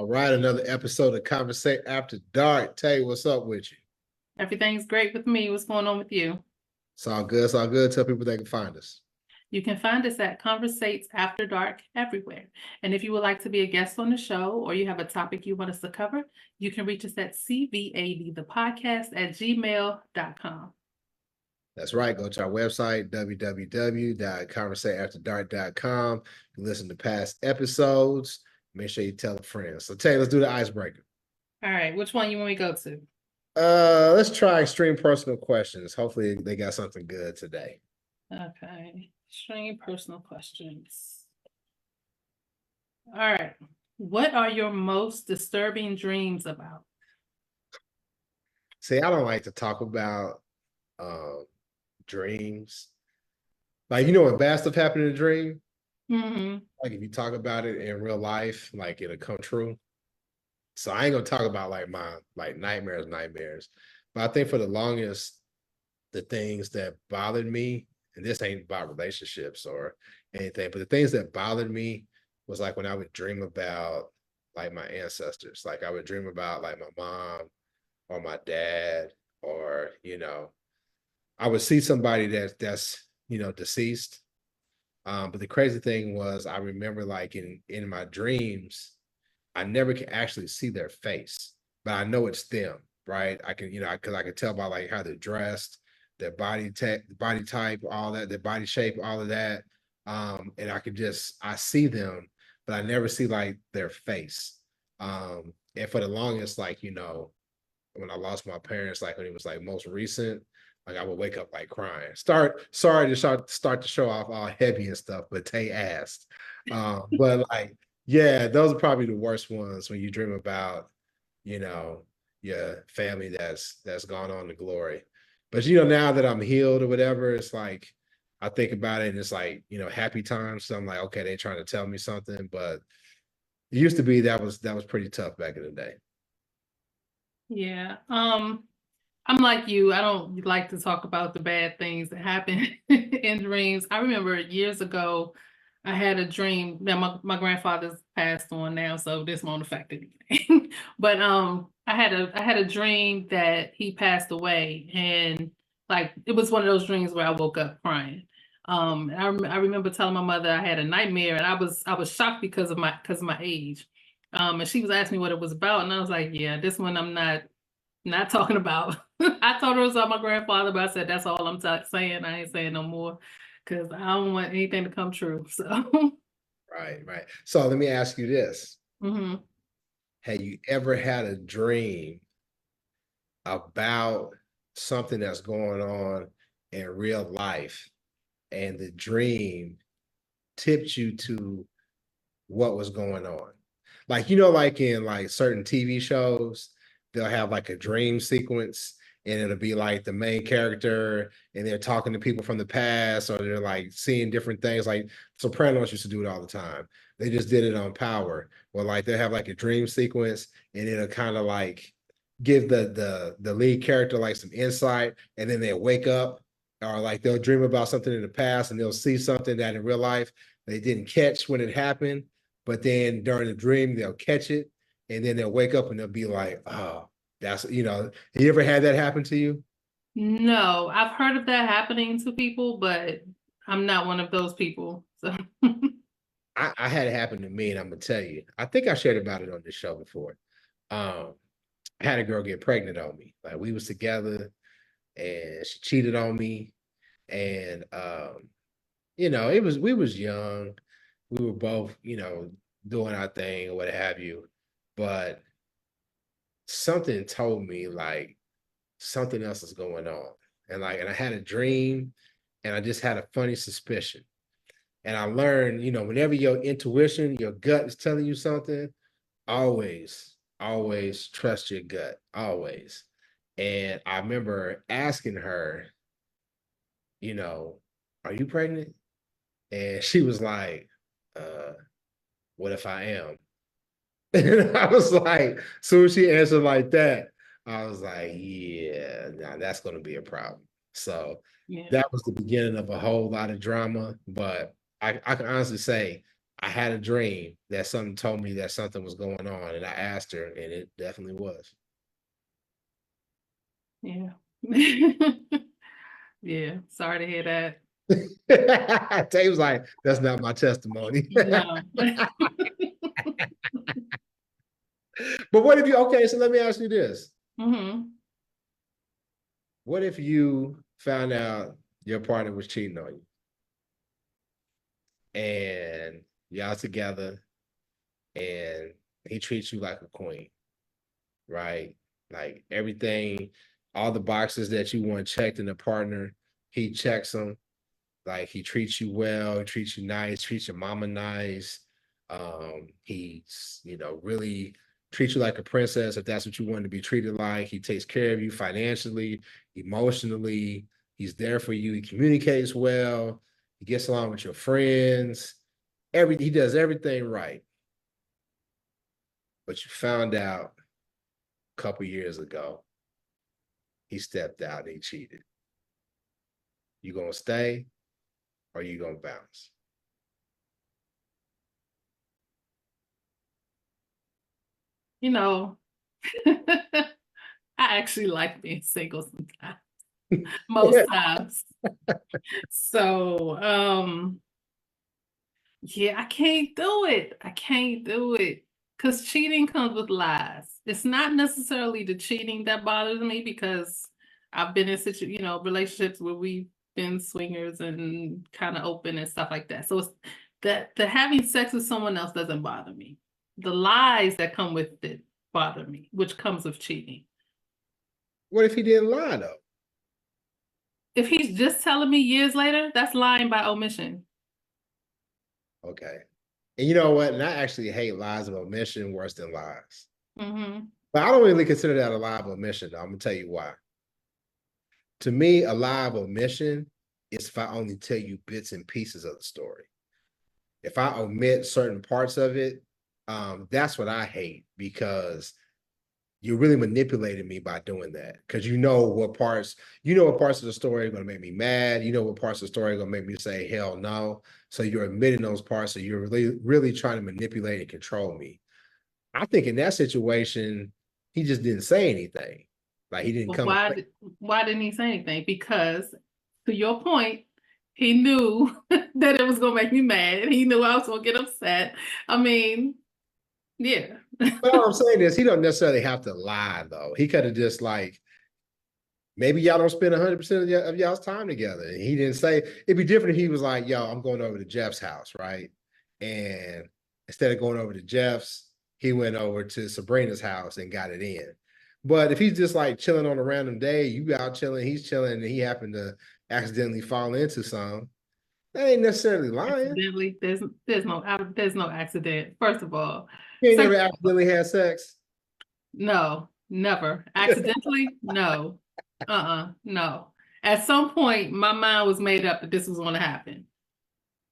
All right, another episode of Conversate After Dark. Tay, what's up with you? Everything's great with me. What's going on with you? It's all good. It's all good. Tell people they can find us. You can find us at Conversates After Dark everywhere. And if you would like to be a guest on the show or you have a topic you want us to cover, you can reach us at CVAD, the podcast at gmail.com. That's right. Go to our website, www.conversateafterdark.com. You can listen to past episodes. Make sure you tell a friend. So, Tay, let's do the icebreaker. All right, which one you want me to go to? Let's try extreme personal questions. Hopefully, they got something good today. Okay, extreme personal questions. All right, what are your most disturbing dreams about? See, I don't like to talk about dreams. Like, when bad stuff happened in a dream, like if you talk about it in real life, like it'll come true. So I ain't gonna talk about like my nightmares. But I think for the longest, the things that bothered me, and this ain't about relationships or anything, but the things that bothered me was like when I would dream about like my ancestors. Like I would dream about like my mom or my dad, or I would see somebody that's deceased. But the crazy thing was I remember like in my dreams, I never can actually see their face, but I know it's them, right? I can, because I can tell by like how they're dressed, their body type, all that, their body shape, all of that. And I see them, but I never see like their face. And for the longest, like, when I lost my parents, like when it was like most recent, like I would wake up like crying. Sorry to start to show off all heavy and stuff, but Tay asked. But like, yeah, those are probably the worst ones when you dream about, your family that's gone on to glory. But now that I'm healed or whatever, it's like I think about it and it's like, happy times. So I'm like, okay, they're trying to tell me something. But it used to be that was pretty tough back in the day. Yeah. I'm like you. I don't like to talk about the bad things that happen in dreams. I remember years ago, I had a dream. Now my grandfather's passed on now, so this won't affect anything. But I had a dream that he passed away, and like it was one of those dreams where I woke up crying. I remember telling my mother I had a nightmare, and I was shocked because of my age. And she was asking me what it was about, and I was like, yeah, this one I'm not talking about. I told her it was about my grandfather, but I said that's all I'm saying. I ain't saying no more because I don't want anything to come true. So, Right. So let me ask you this. hmm Have you ever had a dream about something that's going on in real life and the dream tipped you to what was going on? Like, like in like certain TV shows, they'll have like a dream sequence and it'll be like the main character and they're talking to people from the past or they're like seeing different things. Like Sopranos used to do it all the time. They just did it on Power, where like they have like a dream sequence and it'll kind of like give the lead character like some insight and then they'll wake up or like they'll dream about something in the past and they'll see something that in real life they didn't catch when it happened, but then during the dream they'll catch it and then they'll wake up and they'll be like, oh, that's, have you ever had that happen to you? no, I've heard of that happening to people, but I'm not one of those people. So, I had it happen to me, and I'm gonna tell you. I think I shared about it on this show before. Um, I had a girl get pregnant on me. Like we was together, and she cheated on me, and it was we was young. We were both, doing our thing or what have you, but something told me like something else is going on, and I had a dream, and I just had a funny suspicion. And I learned, whenever your intuition, your gut is telling you something, always trust your gut, always. And I remember asking her, you know, are you pregnant? And she was like, uh, what if I am? And I was like, soon as she answered like that, I was like, yeah, now that's going to be a problem. So yeah. that was the beginning of a whole lot of drama. But I can honestly say I had a dream that something told me that something was going on, and I asked her, and it definitely was. Yeah. Yeah. Sorry to hear that. Tay was like, that's not my testimony. No. But what if you, okay, so let me ask you this. Mm-hmm. What if you found out your partner was cheating on you and y'all together and he treats you like a queen, right? Like everything, all the boxes that you want checked in a partner, he checks them. Like he treats you well, he treats you nice, treats your mama nice. He's, really treats you like a princess if that's what you want to be treated like. He takes care of you financially, emotionally. He's there for you. He communicates well. He gets along with your friends. He does everything right. But you found out a couple years ago, he stepped out and he cheated. You gonna stay or you gonna bounce? You know, I actually like being single sometimes, most times. So, yeah, I can't do it. I can't do it because cheating comes with lies. It's not necessarily the cheating that bothers me because I've been in relationships where we've been swingers and kind of open and stuff like that. So it's that the having sex with someone else doesn't bother me. The lies that come with it bother me, which comes with cheating. What if he didn't lie though? If he's just telling me years later, that's lying by omission. Okay. And you know what? And I actually hate lies of omission worse than lies. Mm-hmm. But I don't really consider that a lie of omission, though. I'm gonna tell you why. To me, a lie of omission is if I only tell you bits and pieces of the story. If I omit certain parts of it, that's what I hate because you're really manipulating me by doing that. Because you know what parts of the story are going to make me mad. You know what parts of the story are going to make me say hell no. So you're omitting those parts. So you're really trying to manipulate and control me. I think in that situation, he just didn't say anything. Like he didn't But come. why didn't he say anything? Because to your point, he knew that it was gonna make me mad. He knew I was gonna get upset. I mean, yeah. But all I'm saying is he don't necessarily have to lie though. He could have just like maybe y'all don't spend 100% of y'all's time together. And he didn't say it'd be different if he was like, yo, I'm going over to Jeff's house, right? And instead of going over to Jeff's, he went over to Sabrina's house and got it in. But if he's just like chilling on a random day, you out chilling, he's chilling, and he happened to accidentally fall into some, that ain't necessarily lying. Accidentally, there's no accident. First of all, You ain't second, never accidentally had sex. no, never accidentally. No, no. At some point, my mind was made up that this was going to happen.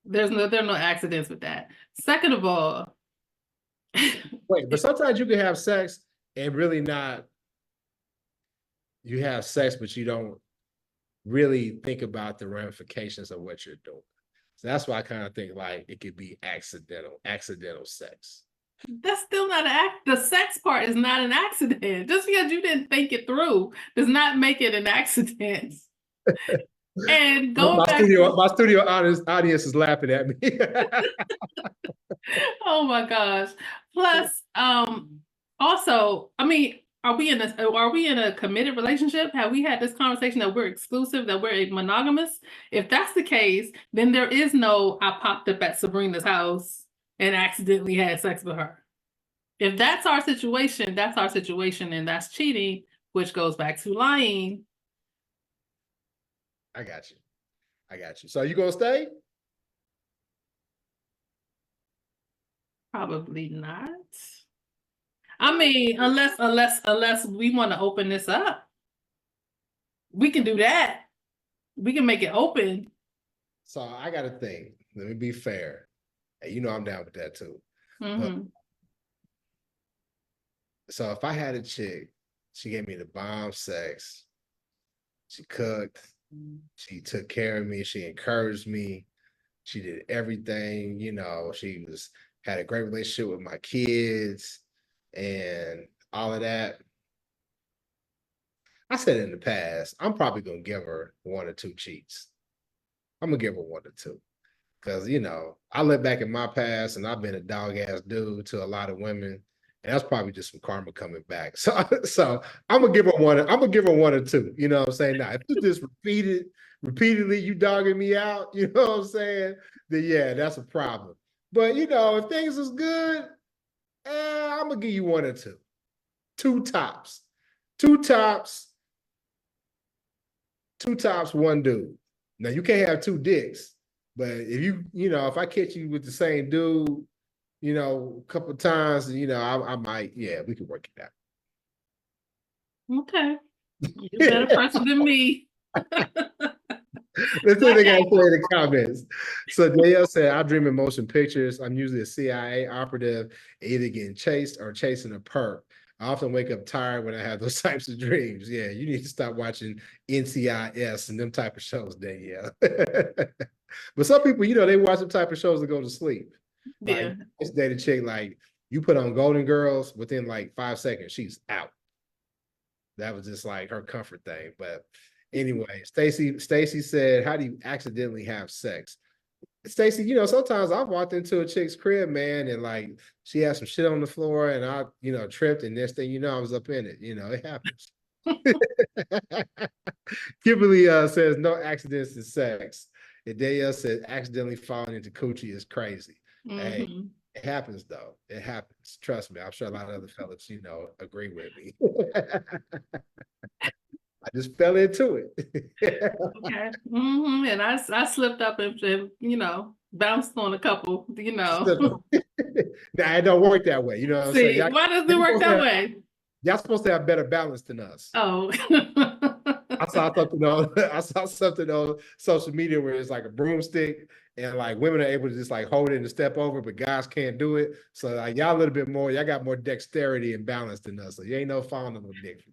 There are no accidents with that. Second of all, Wait, but sometimes you can have sex and really not. You have sex, but you don't really think about the ramifications of what you're doing. So that's why I kind of think like it could be accidental sex. that's still not an act. The sex part is not an accident. Just because you didn't think it through does not make it an accident. And going back My studio audience is laughing at me. oh my gosh. Plus, also, I mean, are we in a committed relationship? Have we had this conversation that we're exclusive, that we're monogamous? If that's the case, then there is no I popped up at Sabrina's house and accidentally had sex with her. If that's our situation, and that's cheating, which goes back to lying. I got you. So you gonna stay? Probably not. I mean, unless we want to open this up, we can do that. We can make it open. So I got to think. Let me be fair. Hey, you know I'm down with that too. Mm-hmm. So if I had a chick, she gave me the bomb sex. She cooked. She took care of me. She encouraged me. She did everything, you know, had a great relationship with my kids and all of that. I said in the past, I'm probably gonna give her 1 or 2 cheats. I'm gonna give her 1 or 2. Cause you know, I look back in my past and I've been a dog ass dude to a lot of women. And that's probably just some karma coming back. So I'm gonna give her one, I'm gonna give her 1 or 2. You know what I'm saying? Now, if it's just repeatedly, you dogging me out, you know what I'm saying? Then yeah, that's a problem. But you know, if things is good, I'm gonna give you 1 or 2. 2 tops. 2 tops, 2 tops, 1 dude. Now you can't have 2 dicks, but if if I catch you with the same dude, a couple of times, I might, yeah, we could work it out. Okay. You're a better person than me. Let's see what they got to say in the comments. So Danielle said, I dream in motion pictures. I'm usually a CIA operative, either getting chased or chasing a perp. I often wake up tired when I have those types of dreams. Yeah, you need to stop watching NCIS and them type of shows, Danielle. But some people, they watch them type of shows to go to sleep. Yeah. Like, this dated chick, like, you put on Golden Girls, within like 5 seconds, she's out. That was just like her comfort thing. But anyway, Stacy said, how do you accidentally have sex? Stacy, sometimes I've walked into a chick's crib, man, and like she had some shit on the floor and I, tripped, and next thing you know, I was up in it. It happens. Kimberly says no accidents in sex. And Danielle says accidentally falling into coochie is crazy. Hey, it happens though. It happens. Trust me. I'm sure a lot of other fellas, agree with me. I just fell into it. Okay. And I slipped up and bounced on a couple, Now it don't work that way. You know what I'm saying? See, why does it work that way? Y'all supposed to have better balance than us. Oh. I saw something on social media where it's like a broomstick and like women are able to just like hold it and step over, but guys can't do it. So like y'all a little bit more, y'all got more dexterity and balance than us. So you ain't no falling on no dick.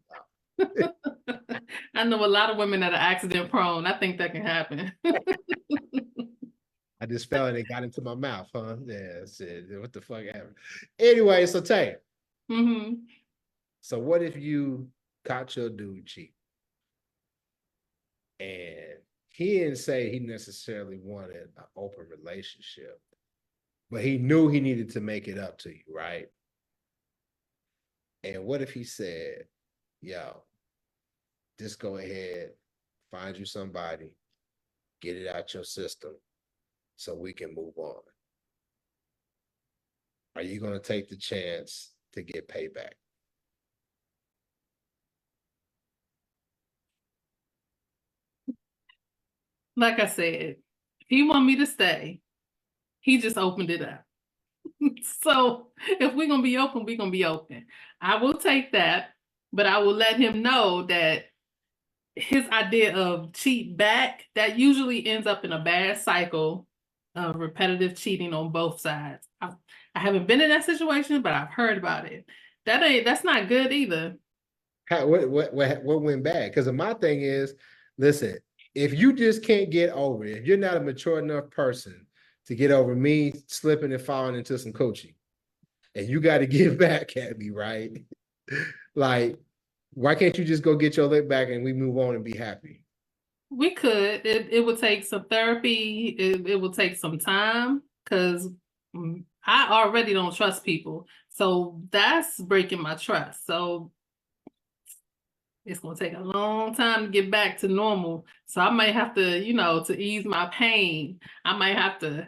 I know a lot of women that are accident prone. I think that can happen. I just fell and it got into my mouth, huh? Yeah, shit. What the fuck happened? Anyway, so Tay. So what if you caught your dude cheat? And he didn't say he necessarily wanted an open relationship, but he knew he needed to make it up to you, right? And what if he said, yo, just go ahead, find you somebody, get it out your system so we can move on? Are you going to take the chance to get payback? Like I said, if he want me to stay, he just opened it up. So if we're going to be open, we're going to be open. I will take that, but I will let him know that his idea of cheat back, that usually ends up in a bad cycle of repetitive cheating on both sides. I haven't been in that situation, but I've heard about it. That's not good either. What went bad? Because my thing is, listen, if you just can't get over it, if you're not a mature enough person to get over me slipping and falling into some coaching, and you got to get back at me, right? Like, why can't you just go get your lick back and we move on and be happy? We could. It would take some therapy. It would take some time because I already don't trust people. So that's breaking my trust. So it's going to take a long time to get back to normal. So I might have to, to ease my pain, I might have to,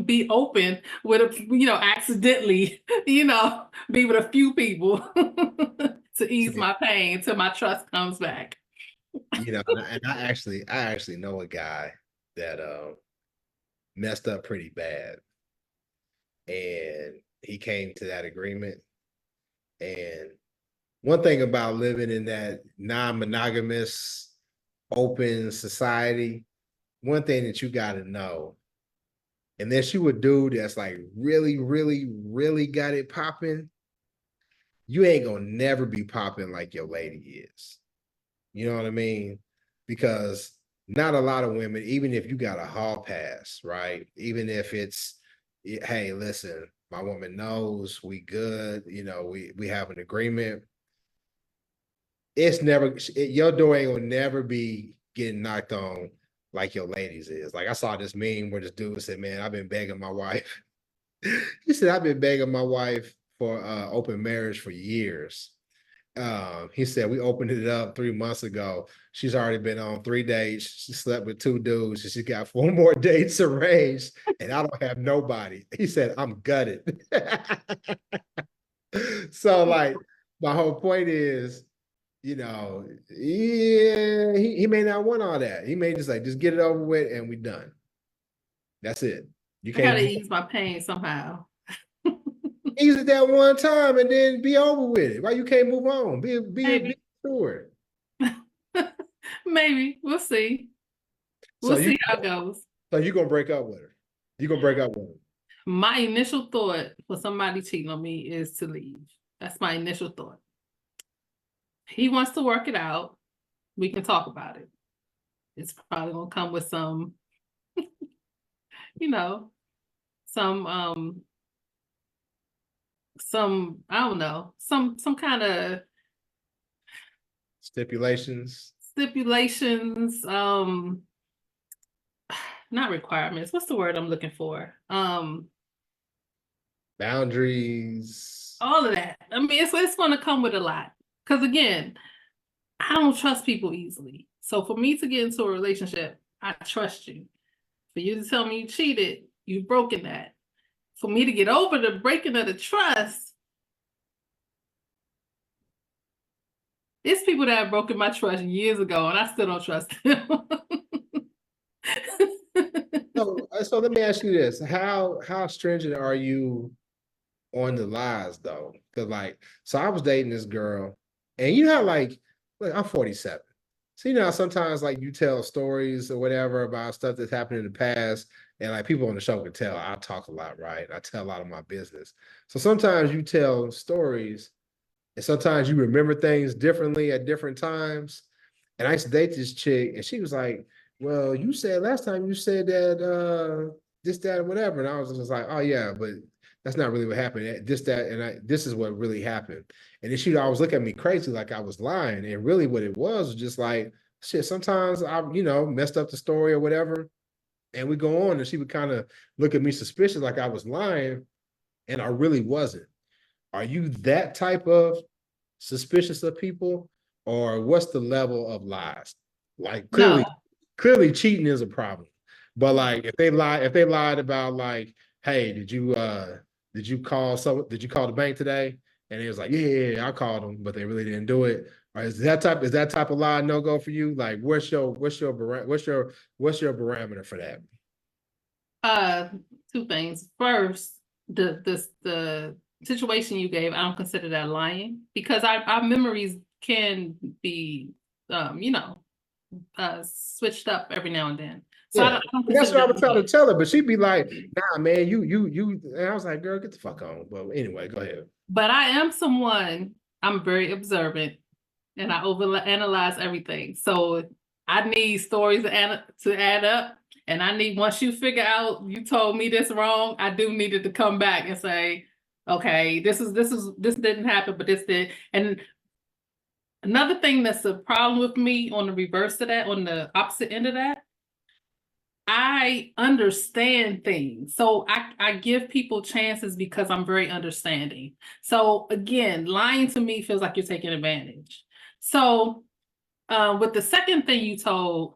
be open with, accidentally, be with a few people to ease my pain till my trust comes back. And I actually know a guy that messed up pretty bad. And he came to that agreement. And one thing about living in that non-monogamous, open society, one thing that you got to know, unless you a dude that's like really, really, really got it popping, you ain't gonna never be popping like your lady is. You know what I mean? Because not a lot of women, even if you got a hall pass, right? Even if it's, hey, listen, my woman knows we good, you know, we have an agreement. It's never, your door ain't gonna never be getting knocked on like your ladies is. Like I saw this meme where this dude said, man, I've been begging my wife. He said, I've been begging my wife for open marriage for years. He said we opened it up 3 months ago. She's already been on 3 dates. She slept with 2 dudes. And she got 4 more dates arranged, and I don't have nobody. He said, I'm gutted. So, like, my whole point is, you know, yeah, he may not want all that. He may just like just get it over with and we done. That's it. You I gotta can't ease my pain somehow. ease it that one time and then be over with it. Why you can't move on? Be sure. Maybe we'll see. So We'll see how it goes. So you're gonna break up with her. You're gonna break up with her. My initial thought for somebody cheating on me is to leave. That's my initial thought. He wants to work it out. We can talk about it. It's probably gonna come with some, you know, some I don't know, some kind of stipulations, not requirements. What's the word I'm looking for? Boundaries. All of that. I mean, it's going to come with a lot. Because again, I don't trust people easily. So for me to get into a relationship, I trust you. For you to tell me you cheated, you've broken that. For me to get over the breaking of the trust, it's people that have broken my trust years ago, and I still don't trust them. So let me ask you this: how stringent are you on the lies though? Because like, so I was dating this girl, and you know how like, look, I'm 47. So you know how sometimes like you tell stories or whatever about stuff that's happened in the past, and like people on the show can tell I talk a lot, right? I tell a lot of my business. So sometimes you tell stories, and sometimes you remember things differently at different times. And I used to date this chick, and she was like, well, you said last time you said that this, that, whatever. And I was just like, oh yeah, but that's not really what happened. This, that, and this is what really happened. And then she'd always look at me crazy like I was lying. And really what it was just like, shit, sometimes I, you know, messed up the story or whatever. And we go on, and she would kind of look at me suspicious like I was lying, and I really wasn't. Are you that type of suspicious of people, or what's the level of lies? Like clearly, No. clearly cheating is a problem. But like if they lied about like, hey, did you call the bank today? And it was like, yeah, I called them, but they really didn't do it. Or is that type of lie no go for you? Like what's your barometer for that? Two things. First, the situation you gave, I don't consider that lying, because our memories can be switched up every now and then. So yeah, I don't that's what I was trying to lying. tell her, but she'd be like, "Nah, man, you." And I was like, "Girl, get the fuck on." But anyway, go ahead. But I am someone, I'm very observant, and I overanalyze everything. So I need stories to add up. And I need, once you figure out you told me this wrong, I do need it to come back and say, okay, this didn't happen, but this did. And another thing that's a problem with me on the reverse of that, on the opposite end of that, I understand things. So I give people chances because I'm very understanding. So again, lying to me feels like you're taking advantage. So with the second thing you told,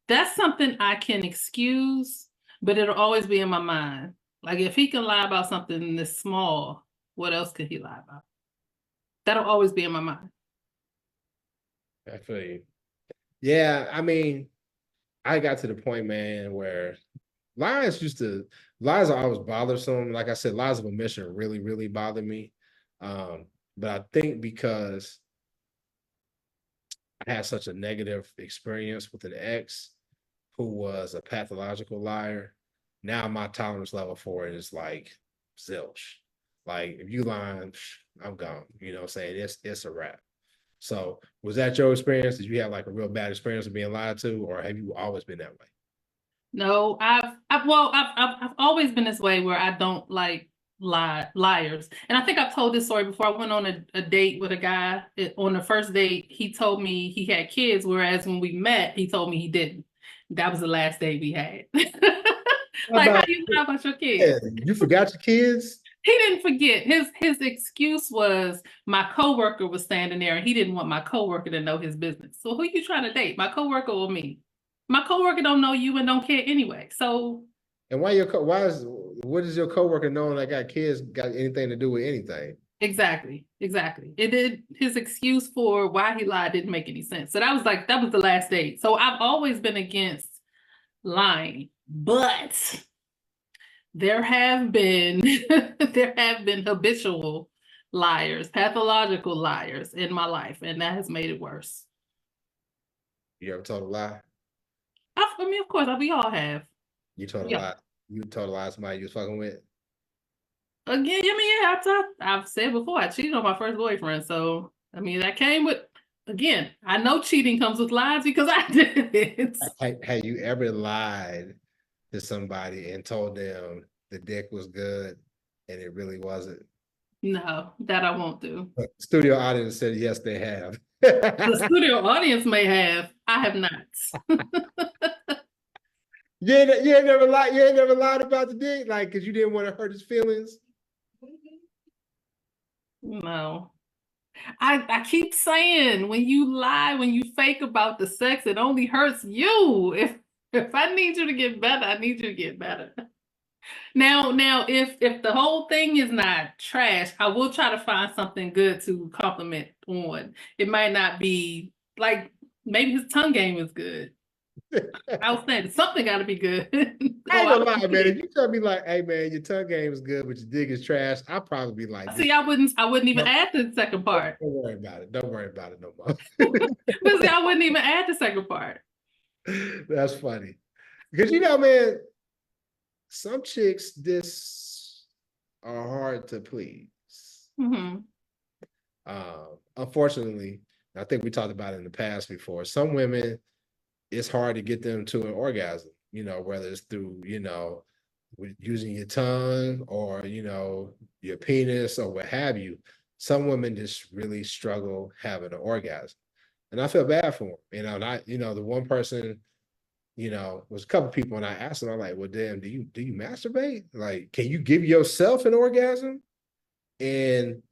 that's something I can excuse, but it'll always be in my mind. Like if he can lie about something this small, what else could he lie about? That'll always be in my mind. I feel you. Yeah, I mean, I got to the point, man, where lies are always bothersome. Like I said, lies of omission really, really bother me. But I think because I had such a negative experience with an ex who was a pathological liar, now my tolerance level for it is like zilch. Like if you lying, I'm gone. You know what I'm saying? It's a wrap. So was that your experience? Did you have like a real bad experience of being lied to, or have you always been that way? No, I've always been this way where I don't like liars. And I think I've told this story before. I went on a date with a guy. On the first date, he told me he had kids, whereas when we met, he told me he didn't. That was the last date we had. How Like, how about, you lie about your yeah, kids? you forgot your kids? He didn't forget. His excuse was my coworker was standing there and he didn't want my coworker to know his business. So who you trying to date? My coworker or me? My coworker don't know you and don't care anyway. So And what is your coworker knowing I got kids got anything to do with anything? exactly. It did his excuse for why he lied didn't make any sense. So that was the last date. So I've always been against lying, but there have been there have been habitual liars, pathological liars in my life, and that has made it worse. You ever told a lie? I mean, of course, we all have. You told a Yeah. lie. You told a lie to somebody you was fucking with. Again, I mean, yeah, I've said before, I cheated on my first boyfriend. So, I mean, that came with, again, I know cheating comes with lies because I did it. Have you ever lied to somebody and told them the dick was good and it really wasn't? No, that I won't do. Studio audience said yes, they have. The studio audience may have. I have not. You ain't never lied. You ain't never lied about the dick, like, because you didn't want to hurt his feelings. No. I keep saying when you lie, when you fake about the sex, it only hurts you. If I need you to get better, I need you to get better. Now, if the whole thing is not trash, I will try to find something good to compliment on. It might not be like maybe his tongue game is good. I was saying something got to be good. I ain't gonna lie, man. If you tell me like, "Hey, man, your tongue game is good, but your dick is trash," I'll probably be like, See, I wouldn't even add the second part. Don't worry about it. Don't worry about it no more. But see, I wouldn't even add the second part. That's funny. Because man, some chicks this are hard to please. Mm-hmm. Unfortunately, I think we talked about it in the past before. Some women, it's hard to get them to an orgasm, whether it's through, using your tongue or, your penis or what have you. Some women just really struggle having an orgasm. And I feel bad for them. And the one person, was a couple people, and I asked them, I'm like, well, damn, do you masturbate? Like, can you give yourself an orgasm? And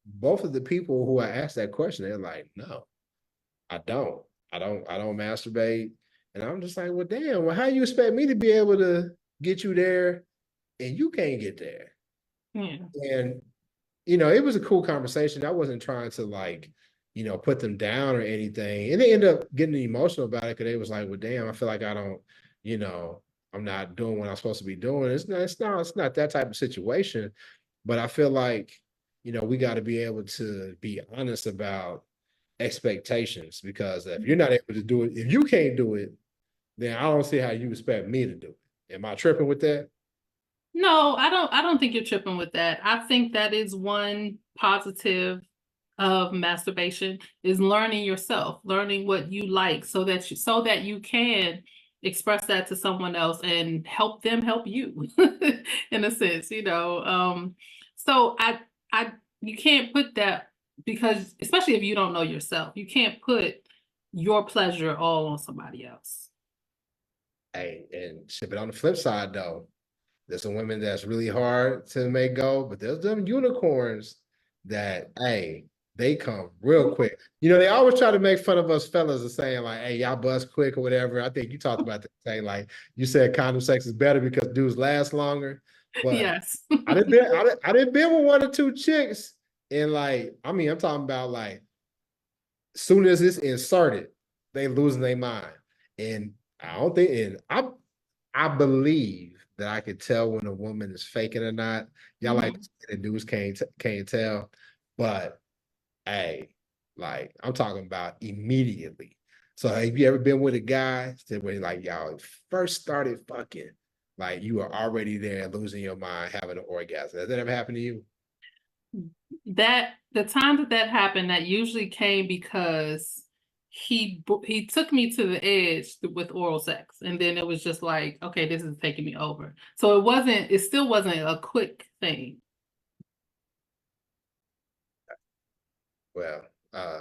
both of the people who I asked that question, they're like, no, I don't. I don't masturbate. And I'm just like, well, damn, well, how you expect me to be able to get you there and you can't get there? Yeah. And, it was a cool conversation. I wasn't trying to put them down or anything. And they ended up getting emotional about it because they was like, well, damn, I feel like I don't, I'm not doing what I'm supposed to be doing. It's not that type of situation. But I feel like, we got to be able to be honest about expectations, because if you're not able to do it, if you can't do it, then I don't see how you expect me to do it. Am I tripping with that? No, I don't think you're tripping with that. I think that is one positive of masturbation is learning yourself, learning what you like so that you can express that to someone else and help them help you in a sense, So you can't put that, because especially if you don't know yourself, you can't put your pleasure all on somebody else. Hey, and shit, but on the flip side though, there's some women that's really hard to make go, but there's them unicorns that, hey, they come real quick. They always try to make fun of us fellas and saying like, hey, y'all bust quick or whatever. I think you talked about that thing, like you said condom sex is better because dudes last longer. But yes. I didn't been with one or two chicks, and I'm talking about like soon as it's inserted, they losing their mind. And I don't think, and I believe that I could tell when a woman is faking or not. Y'all like the dudes can't tell, but hey, like I'm talking about immediately. So have you ever been with a guy that when like y'all first started fucking, like you were already there losing your mind, having an orgasm? Has that ever happened to you? That the time that happened, that usually came because he took me to the edge with oral sex, and then it was just like, okay, this is taking me over. So it still wasn't a quick thing. Well,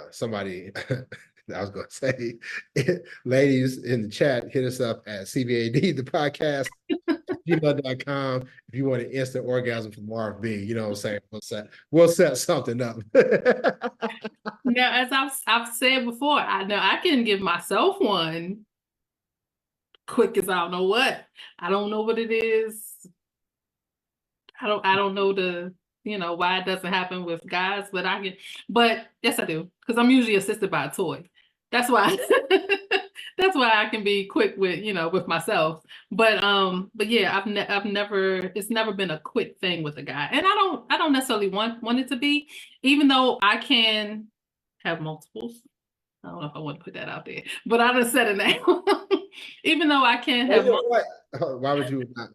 somebody, I was going to say, ladies in the chat, hit us up at CVAD, the podcast, gmail.com, if you want an instant orgasm from Marv B. You know what I'm saying? We'll set something up. Now, as I've said before, I know I can give myself one quick as I don't know what. I don't know what it is. I don't know why it doesn't happen with guys, but yes I do, because I'm usually assisted by a toy. That's why that's why I can be quick with myself. But yeah, I've never, it's never been a quick thing with a guy. And I don't necessarily want it to be, even though I can have multiples. I don't know if I want to put that out there, but I just said it now. Even though I can have why would you not?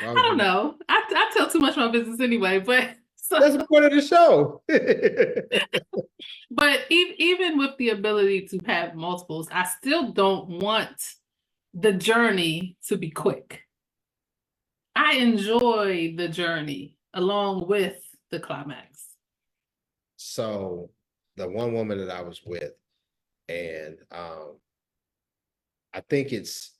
I don't know. I tell too much of my business anyway, but that's the point of the show. But even with the ability to have multiples, I still don't want the journey to be quick. I enjoy the journey along with the climax. So the one woman that I was with, and I think it's,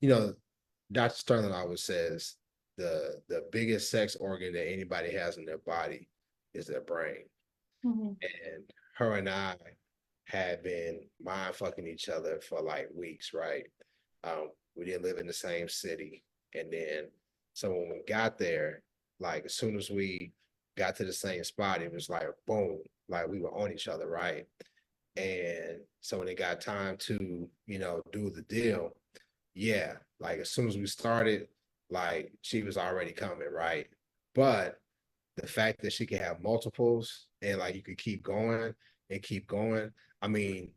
Dr. Sterling always says the biggest sex organ that anybody has in their body is their brain. Mm-hmm. And her and I had been mind fucking each other for like weeks, right? We didn't live in the same city. And then, so when we got there, like as soon as we got to the same spot, it was like, boom, like we were on each other, right? And so when it got time to, do the deal, yeah, like as soon as we started, like she was already coming, right? But the fact that she could have multiples and like you could keep going and keep going. I mean,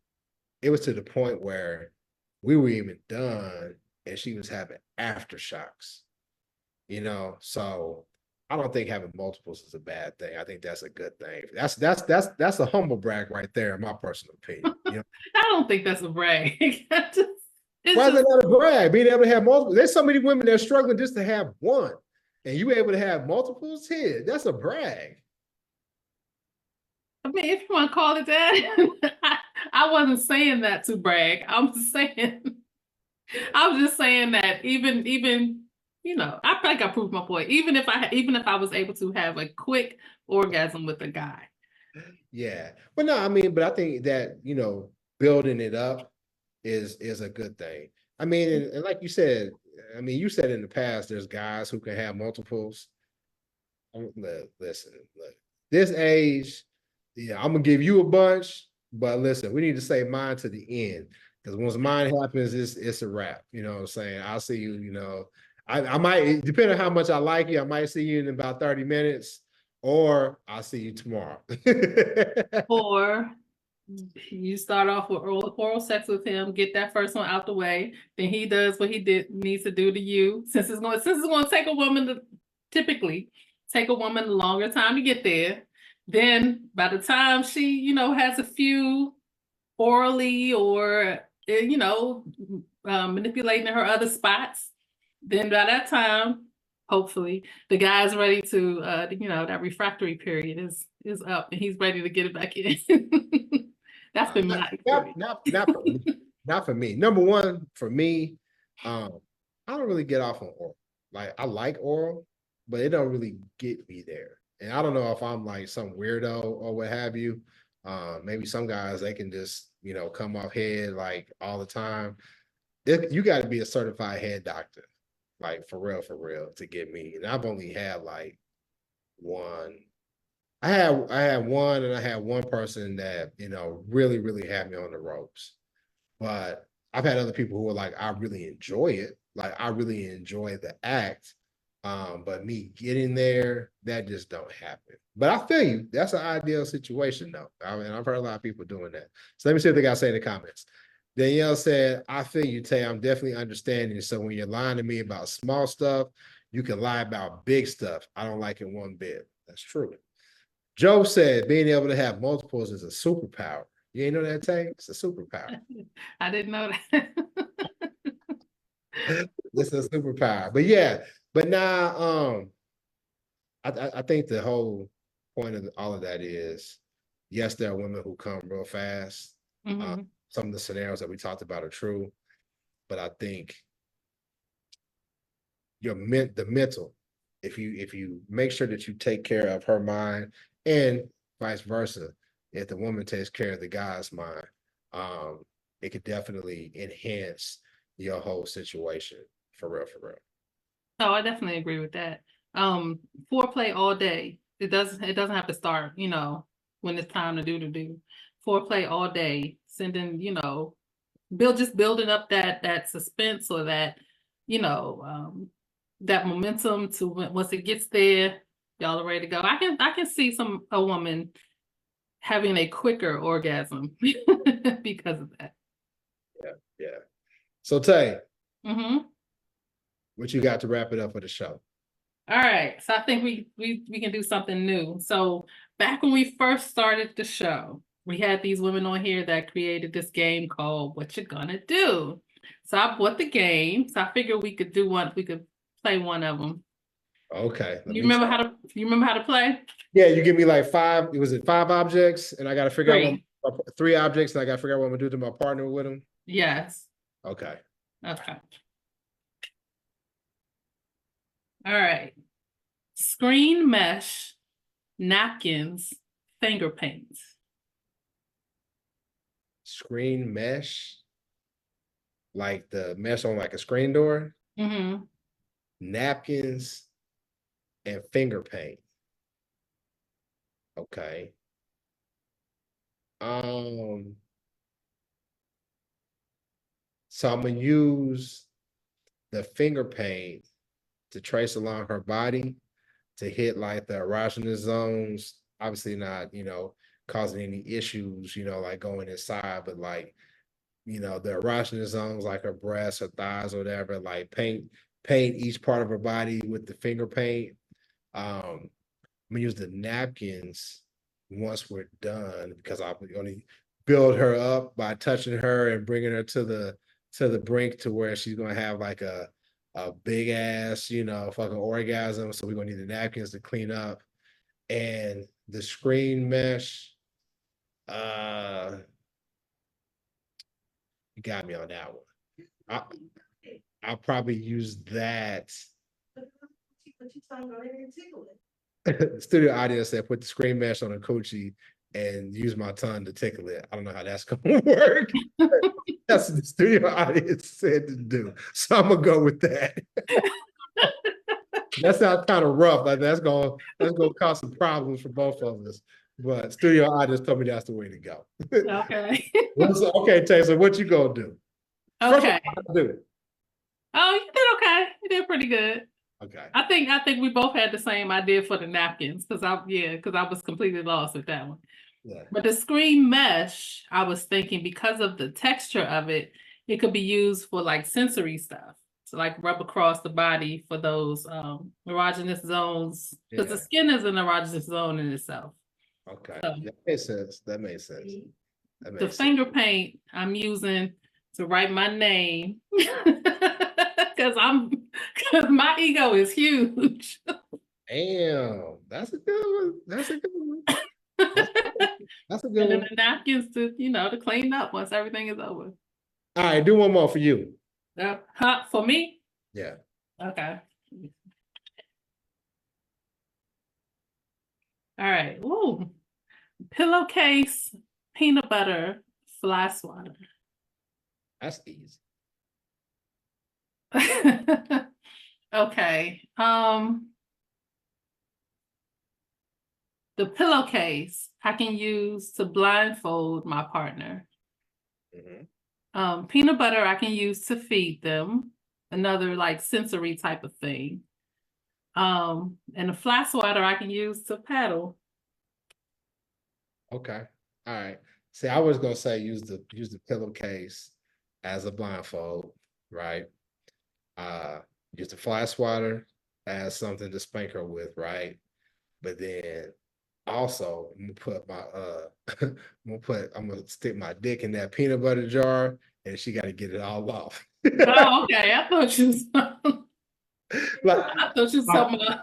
it was to the point where we were even done and she was having aftershocks, so I don't think having multiples is a bad thing. I think that's a good thing. That's a humble brag right there, in my personal opinion. I don't think that's a brag. Why is that not a brag? Being able to have multiple. There's so many women that are struggling just to have one, and you able to have multiples here. That's a brag. I mean, if you want to call it that, I wasn't saying that to brag. I was just saying that even I think I proved my point. Even if I was able to have a quick orgasm with a guy. Yeah, but no, I mean, but I think that building it up is a good thing. I mean, and like you said, I mean, you said in the past, there's guys who can have multiples. Listen, look, this age, yeah, I'm gonna give you a bunch, but listen, we need to say mine to the end, because once mine happens, it's a wrap. You know what I'm saying? I'll see you. I might, depending on how much I like you, I might see you in about 30 minutes, or I'll see you tomorrow. Or you start off with oral sex with him, get that first one out the way, then he does what he needs to do to you. Since it's going to take a woman typically take a woman a longer time to get there. Then by the time she, has a few orally or, manipulating her other spots, then by that time, hopefully the guy's ready to, that refractory period is up and he's ready to get it back in. That's been my experience. Not for me. Number one, for me, I don't really get off on oral. Like I like oral, but it don't really get me there. And I don't know if I'm like some weirdo or what have you. Maybe some guys, they can just, come off head like all the time. You got to be a certified head doctor, like for real, to get me. And I've only had like one. I had one, and I had one person that really had me on the ropes. But I've had other people who are like, I really enjoy it. Like I really enjoy the act. But me getting there, that just don't happen. But I feel you. That's an ideal situation, though. I mean, I've heard a lot of people doing that. So let me see what they got to say in the comments. Danielle said, I feel you, Tay. I'm definitely understanding. So when you're lying to me about small stuff, you can lie about big stuff. I don't like it one bit. That's true. Joe said being able to have multiples is a superpower. You ain't know that, Tay? It's a superpower. I didn't know that. This is a superpower. But yeah, but now I think the whole point of all of that is, yes, there are women who come real fast. Some of the scenarios that we talked about are true, but I think the mental, if you make sure that you take care of her mind and vice versa, if the woman takes care of the guy's mind, it could definitely enhance your whole situation for real, for real. Oh, I definitely agree with that. Foreplay all day. It doesn't have to start, when it's time to do. Foreplay all day, sending, building up that suspense or that, that momentum to once it gets there, y'all are ready to go. I can see a woman having a quicker orgasm because of that. Yeah. So Tay, what you got to wrap it up for the show? All right. So I think we can do something new. So back when we first started the show, we had these women on here that created this game called What You Gonna Do. So I bought the game. So I figured we could play one of them. Okay. You remember how to play? Yeah, you give me like five. Was it 5 objects? And I got to figure out 3 objects, and I got to figure out what I'm gonna do to my partner with them. Yes. Okay. Okay. All right. Screen mesh, napkins, finger paints. Screen mesh, like the mesh on like a screen door. Napkins and finger paint. Okay. So I'm gonna use the finger paint to trace along her body to hit like the erogenous zones. Obviously not, causing any issues, like going inside, but like, the erogenous zones, like her breasts, her thighs, or whatever, like paint each part of her body with the finger paint. I'm gonna use the napkins once we're done, because I'm only build her up by touching her and bringing her to the brink to where she's gonna have like a big ass, fucking orgasm. So we're gonna need the napkins to clean up. And the screen mesh, you got me on that one. I'll probably use that. Studio audience said put the screen mesh on a coochie and use my tongue to tickle it. I don't know how that's gonna work. That's what the studio audience said to do. So I'm gonna go with that. That sounds kind of rough. Like that's gonna cause some problems for both of us. But studio audience told me that's the way to go. Okay. Okay, Taylor, what you gonna do? Okay. Do. Oh, you did okay. You did pretty good. Okay. I think we both had the same idea for the napkins because I was completely lost with that one. Yeah. But the screen mesh, I was thinking because of the texture of it, it could be used for like sensory stuff. So like rub across the body for those erogenous zones. Because the skin is an erogenous zone in itself. Okay. So, that makes sense. The finger paint I'm using to write my name. Because my ego is huge. Damn, that's a good one. That's a good one. That's a good one. And then the napkins to clean up once everything is over. All right, do one more for you. For me? Yeah. Okay. All right. Ooh. Pillowcase, peanut butter, fly swatter. That's easy. Okay. The pillowcase I can use to blindfold my partner. Peanut butter I can use to feed them. Another like sensory type of thing. And a fly swatter I can use to paddle. Okay. All right. See, I was gonna say use the pillowcase as a blindfold, right? Use the fly swatter as something to spank her with, right? But then Also, I'm gonna put my I'm gonna stick my dick in that peanut butter jar, and she got to get it all off. Oh, okay. I thought you was like, I thought you was talking about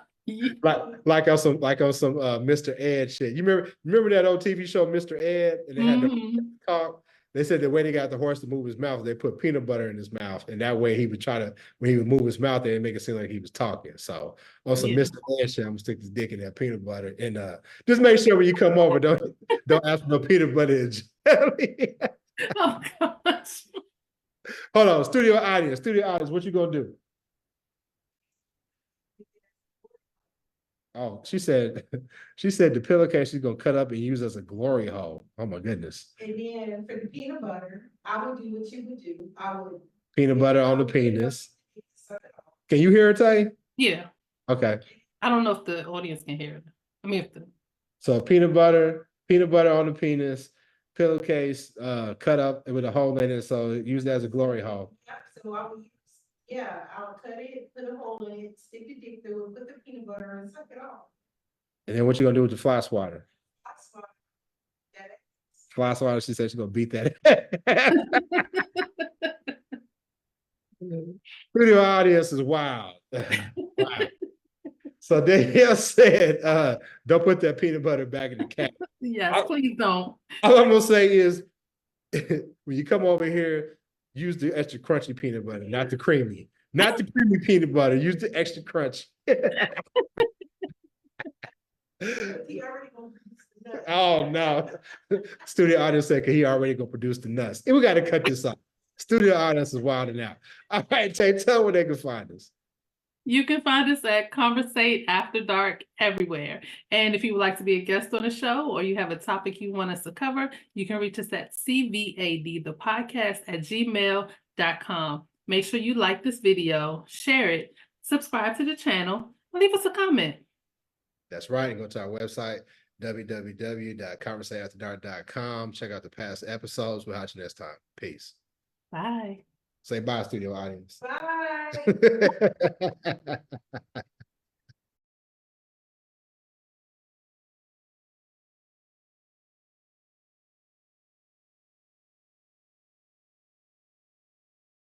like on some Mr. Ed shit. You remember that old TV show Mr. Ed, and they had the talk. They said the way they got the horse to move his mouth, they put peanut butter in his mouth, and that way he would try to, when he would move his mouth, they'd make it seem like he was talking. So on some Mr. Ed shit, I'm gonna stick this dick in that peanut butter, and just make sure when you come over, don't ask for no peanut butter and jelly. Oh gosh. Hold on, studio audience, what you gonna do? Oh, she said the pillowcase she's gonna cut up and use as a glory hole. Oh my goodness. And then for the peanut butter, I would do what you would do. I would peanut butter on the penis. Can you hear it, Tay? Yeah. Okay. I don't know if the audience can hear it. I mean, if the so peanut butter on the penis, pillowcase cut up with a hole in it, so use that as a glory hole. Yeah, so I would I'll cut it, put a hole in it, stick the dick through it, put the peanut butter and suck it off. And then what you gonna do with the fly swatter? Fly swatter, she said she's gonna beat that. Studio audience is wild. Wow. So Danielle said, don't put that peanut butter back in the can. Yes, please don't. All I'm gonna say is when you come over here, use the extra crunchy peanut butter, not the creamy. Not the creamy peanut butter. Use the extra crunch. Oh no. Studio audience said he already gonna produce the nuts. And we gotta cut this off. Studio audience is wilding out. All right, Tay, tell them where they can find us. You can find us at Conversate After Dark everywhere. And if you would like to be a guest on the show or you have a topic you want us to cover, you can reach us at CVAD, the podcast at gmail.com. Make sure you like this video, share it, subscribe to the channel, and leave us a comment. That's right. And go to our website, www.conversateafterdark.com. Check out the past episodes. We'll catch you next time. Peace. Bye. Say bye, studio audience. Bye.